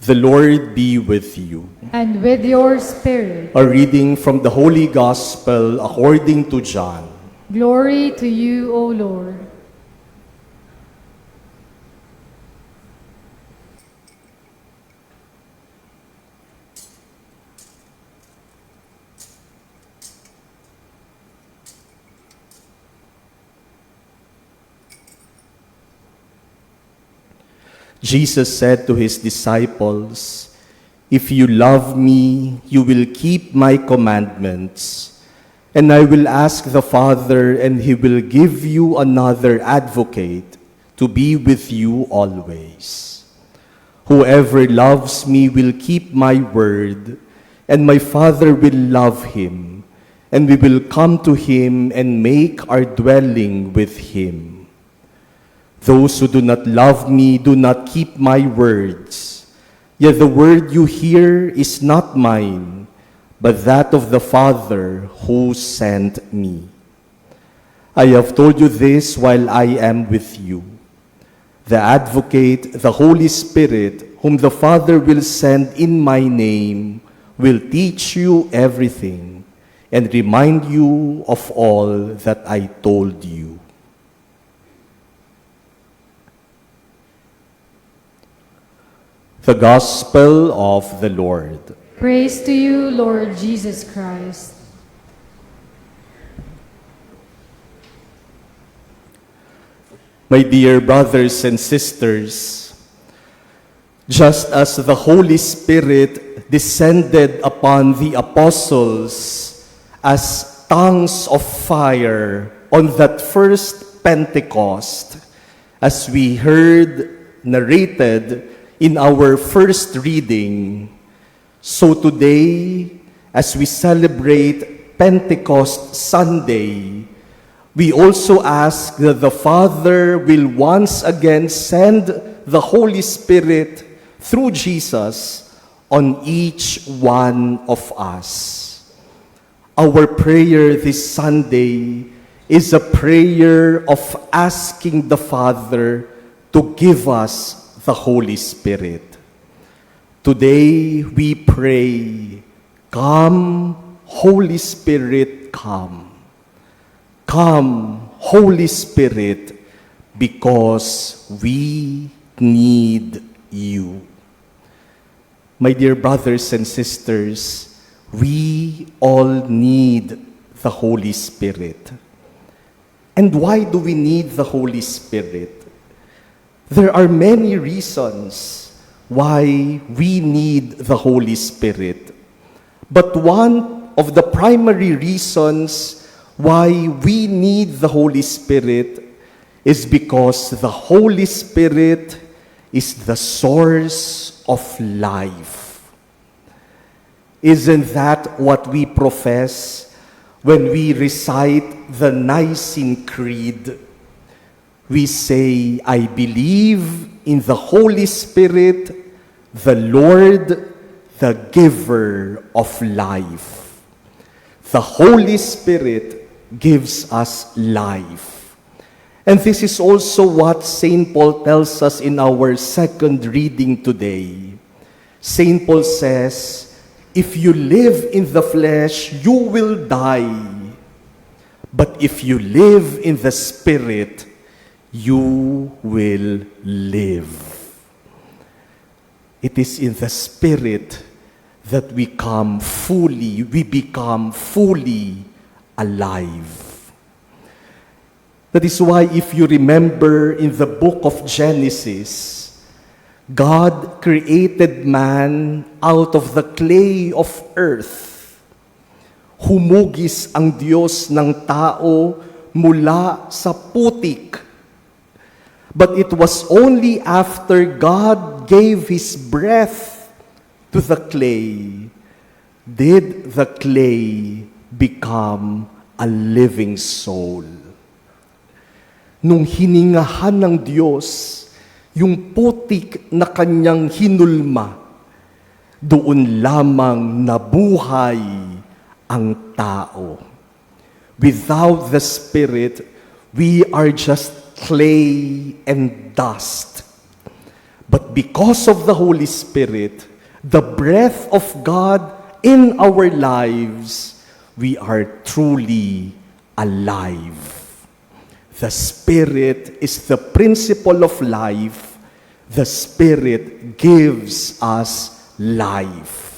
The Lord be with you. And with your spirit. A reading from the Holy Gospel according to John. Glory to you, O Lord. Jesus said to his disciples, "If you love me, you will keep my commandments, and I will ask the Father, and he will give you another advocate to be with you always. Whoever loves me will keep my word, and my Father will love him, and we will come to him and make our dwelling with him. Those who do not love me do not keep my words. Yet the word you hear is not mine, but that of the Father who sent me. I have told you this while I am with you. The Advocate, the Holy Spirit, whom the Father will send in my name, will teach you everything and remind you of all that I told you." The Gospel of the Lord. Praise to you, Lord Jesus Christ. My dear brothers and sisters, just as the Holy Spirit descended upon the apostles as tongues of fire on that first Pentecost, as we heard narrated in our first reading, so today, as we celebrate Pentecost Sunday, we also ask that the Father will once again send the Holy Spirit through Jesus on each one of us. Our prayer this Sunday is a prayer of asking the Father to give us the Holy Spirit. Today we pray, "Come, Holy Spirit, come. Come, Holy Spirit, because we need you." My dear brothers and sisters, we all need the Holy Spirit. And why do we need the Holy Spirit? There are many reasons why we need the Holy Spirit. But one of the primary reasons why we need the Holy Spirit is because the Holy Spirit is the source of life. Isn't that what we profess when we recite the Nicene Creed? We say, "I believe in the Holy Spirit, the Lord, the giver of life." The Holy Spirit gives us life. And this is also what St. Paul tells us in our second reading today. St. Paul says, "If you live in the flesh, you will die. But if you live in the Spirit, you will live." It is in the Spirit that we become fully alive. That is why, if you remember in the book of Genesis, God created man out of the clay of earth. Humugis ang Diyos ng tao mula sa putik. But it was only after God gave His breath to the clay did the clay become a living soul. Nung hiningahan ng Diyos yung putik na kanyang hinulma, doon lamang nabuhay ang tao. Without the Spirit, we are just clay and dust. But because of the Holy Spirit, the breath of God in our lives, we are truly alive. The Spirit is the principle of life. The Spirit gives us life.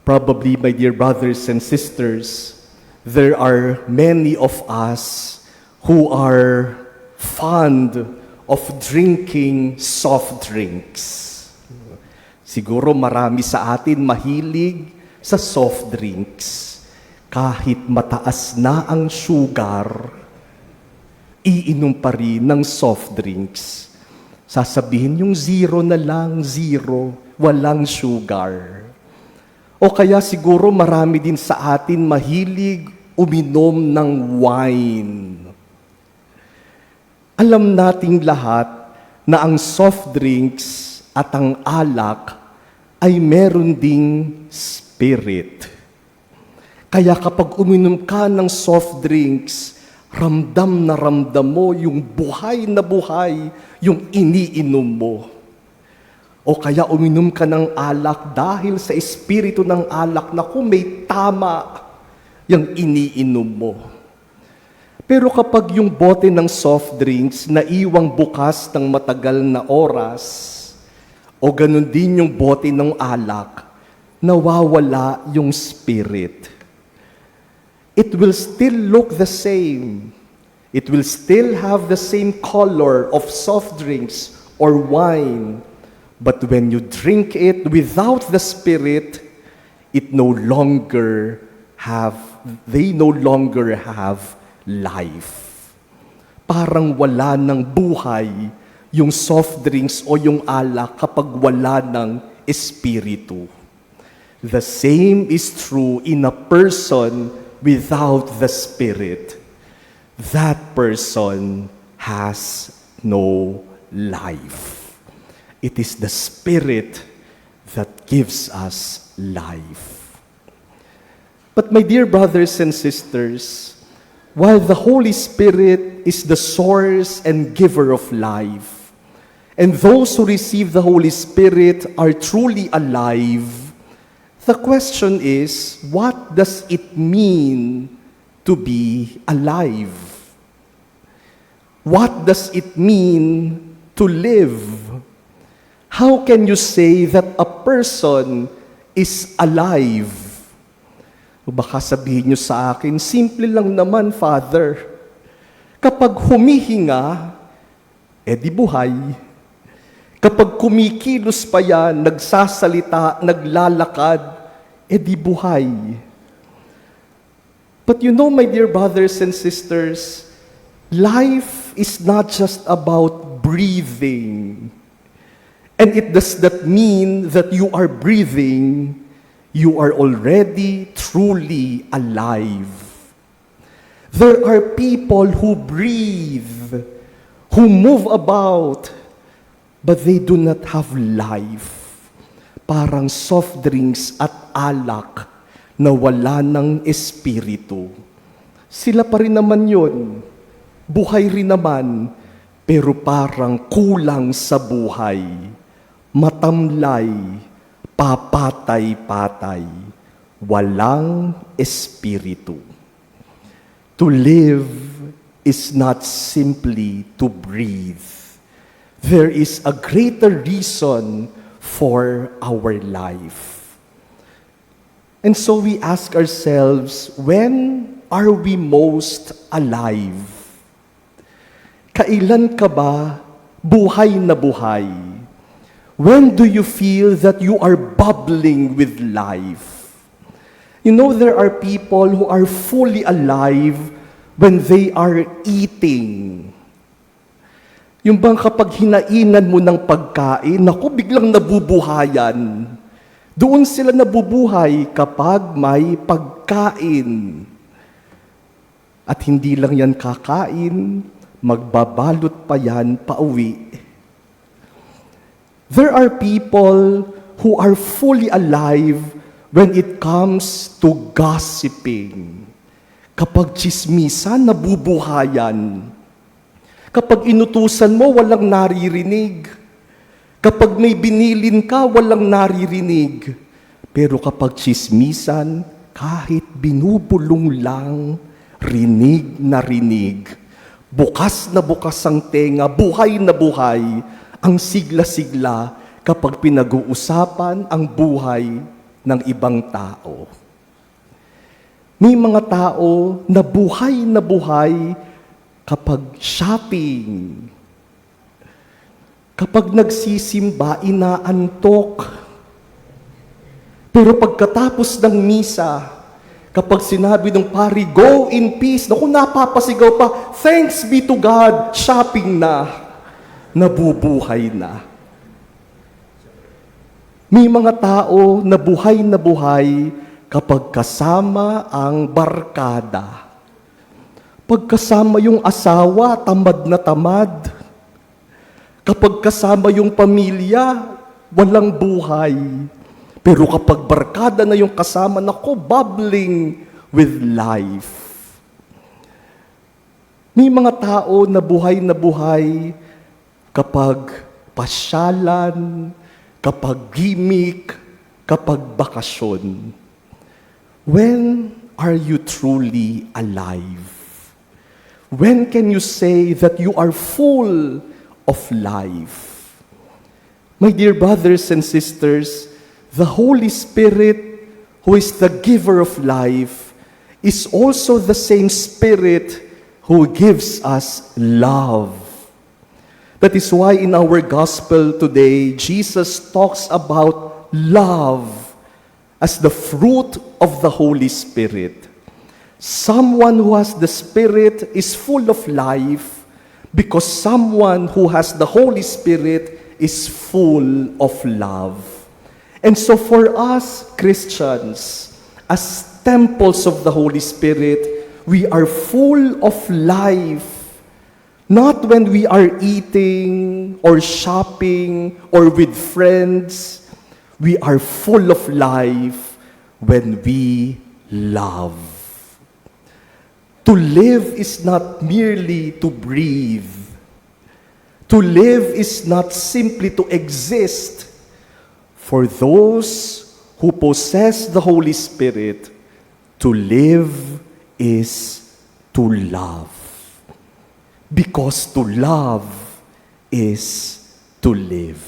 Probably, my dear brothers and sisters, there are many of us who are fond of drinking soft drinks. Siguro marami sa atin mahilig sa soft drinks. Kahit mataas na ang sugar, iinom pa rin ng soft drinks. Sasabihin yung zero na lang, zero, walang sugar. O kaya siguro marami din sa atin mahilig uminom ng wine. Alam nating lahat na ang soft drinks at ang alak ay meron ding spirit. Kaya kapag uminom ka ng soft drinks, ramdam na ramdam mo yung buhay na buhay, yung iniinom mo. O kaya uminom ka ng alak dahil sa espiritu ng alak na kung may tama yung iniinom mo. Pero kapag yung bote ng soft drinks na iwang bukas ng matagal na oras, o ganun din yung bote ng alak, nawawala yung spirit. It will still look the same. It will still have the same color of soft drinks or wine. But when you drink it without the Spirit, they no longer have life. Parang wala ng buhay yung soft drinks o yung alak kapag wala ng espiritu. The same is true in a person without the Spirit. That person has no life. It is the Spirit that gives us life. But my dear brothers and sisters, while the Holy Spirit is the source and giver of life, and those who receive the Holy Spirit are truly alive, the question is, what does it mean to be alive? What does it mean to live? How can you say that a person is alive? O baka sabihin niyo sa akin, simple lang naman, Father. Kapag humihinga, edi buhay. Kapag kumikilos pa yan, nagsasalita, naglalakad, edi buhay. But you know, my dear brothers and sisters, life is not just about breathing. And it does not mean that you are breathing, you are already truly alive. There are people who breathe, who move about, but they do not have life. Parang soft drinks at alak na wala ng espiritu. Sila pa rin naman yun. Buhay rin naman, pero parang kulang sa buhay. Matamlay, papatay-patay, walang espiritu. To live is not simply to breathe. There is a greater reason for our life. And so we ask ourselves, when are we most alive? Kailan ka ba buhay na buhay? When do you feel that you are bubbling with life? You know, there are people who are fully alive when they are eating. Yung bang kapag hinainan mo ng pagkain, naku, biglang nabubuhayan. Doon sila nabubuhay kapag may pagkain. At hindi lang yan kakain, magbabalot pa yan pauwi. There are people who are fully alive when it comes to gossiping. Kapag chismisan, nabubuhayan. Kapag inutusan mo, walang naririnig. Kapag may binilin ka, walang naririnig. Pero kapag tsismisan, kahit binubulong lang, rinig na rinig. Bukas na bukas ang tenga, buhay na buhay, ang sigla-sigla kapag pinag-uusapan ang buhay ng ibang tao. May mga tao na buhay kapag shopping, kapag nagsisimba, inaantok. Pero pagkatapos ng misa, kapag sinabi ng pari, go in peace, naku, napapasigaw pa, thanks be to God, shopping na, nabubuhay na. May mga tao na buhay kapag kasama ang barkada. Pagkasama yung asawa, tamad na tamad. Kapag kasama yung pamilya, walang buhay. Pero kapag barkada na yung kasama, nako, bubbling with life. May mga tao na buhay kapag pasyalan, kapag gimmick, kapag bakasyon. When are you truly alive? When can you say that you are full of life? My dear brothers and sisters, the Holy Spirit, who is the giver of life, is also the same Spirit who gives us love. That is why in our gospel today, Jesus talks about love as the fruit of the Holy Spirit. Someone who has the Spirit is full of life because someone who has the Holy Spirit is full of love. And so for us Christians, as temples of the Holy Spirit, we are full of life. Not when we are eating or shopping or with friends. We are full of life when we love. To live is not merely to breathe. To live is not simply to exist. For those who possess the Holy Spirit, to live is to love. Because to love is to live.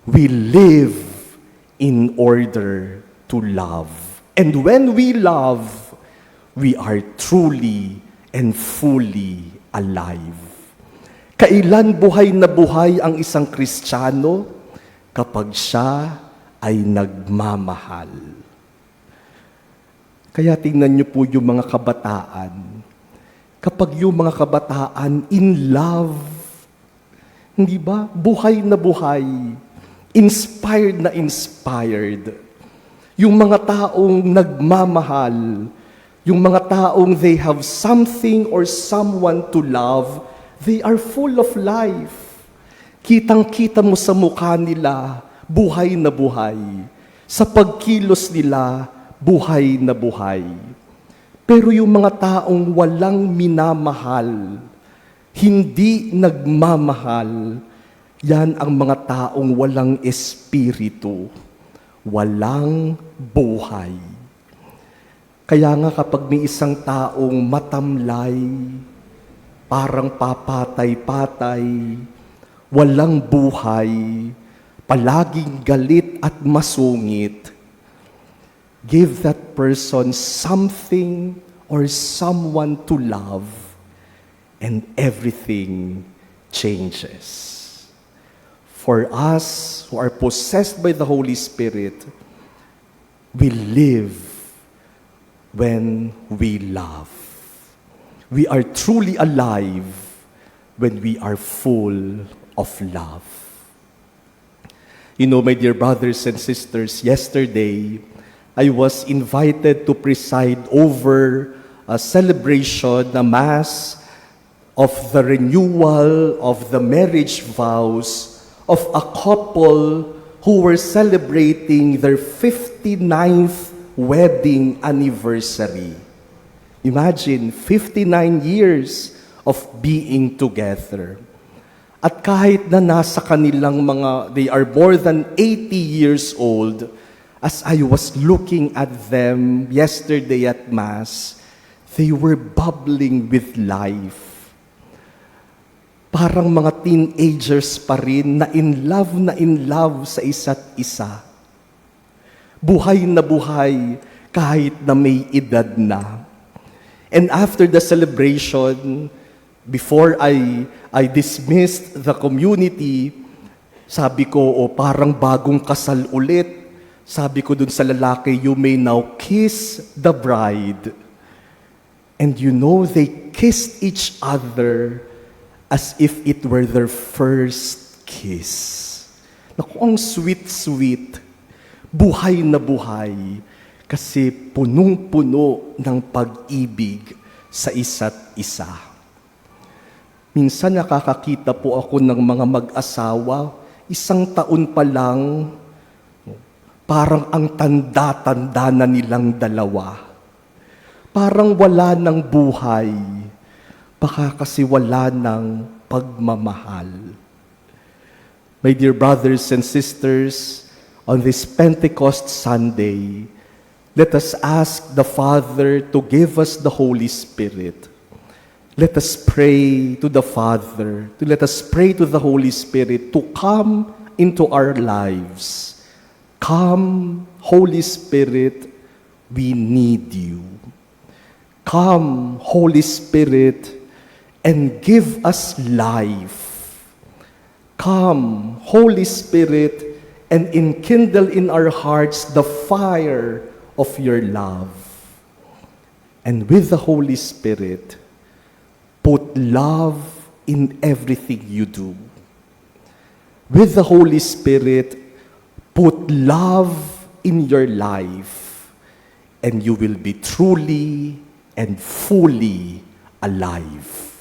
We live in order to love. And when we love, we are truly and fully alive. Kailan buhay na buhay ang isang Kristiyano? Kapag siya ay nagmamahal. Kaya tingnan niyo po yung mga kabataan. Kapag yung mga kabataan in love, hindi ba? Buhay na buhay. Inspired na inspired. Yung mga taong nagmamahal, yung mga taong they have something or someone to love, they are full of life. Kitang-kita mo sa mukha nila, buhay na buhay. Sa pagkilos nila, buhay na buhay. Pero yung mga taong walang minamahal, hindi nagmamahal, yan ang mga taong walang espiritu, walang buhay. Kaya nga kapag may isang taong matamlay, parang papatay-patay, walang buhay, palaging galit at masungit, give that person something or someone to love, and everything changes. For us who are possessed by the Holy Spirit, we live when we love. We are truly alive when we are full of love. You know, my dear brothers and sisters, yesterday, I was invited to preside over a celebration, a mass of the renewal of the marriage vows of a couple who were celebrating their 59th wedding anniversary. Imagine, 59 years of being together. At kahit na nasa kanilang they are more than 80 years old, as I was looking at them yesterday at Mass, they were bubbling with life. Parang mga teenagers pa rin na in love sa isa't isa. Buhay na buhay kahit na may edad na. And after the celebration, before I dismissed the community, sabi ko, parang bagong kasal ulit. Sabi ko dun sa lalaki, you may now kiss the bride. And you know, they kissed each other as if it were their first kiss. Naku, ang sweet-sweet. Buhay na buhay. Kasi punong-puno ng pag-ibig sa isa't isa. Minsan nakakakita po ako ng mga mag-asawa, 1 taon pa lang, parang ang tanda-tanda na nilang dalawa. Parang wala ng buhay, baka kasi wala ng pagmamahal. My dear brothers and sisters, on this Pentecost Sunday, let us ask the Father to give us the Holy Spirit. Let us pray to the Father, let us pray to the Holy Spirit to come into our lives. Come, Holy Spirit, we need you. Come, Holy Spirit, and give us life. Come, Holy Spirit, and enkindle in our hearts the fire of your love. And with the Holy Spirit, put love in everything you do. With the Holy Spirit, put love in your life, and you will be truly and fully alive.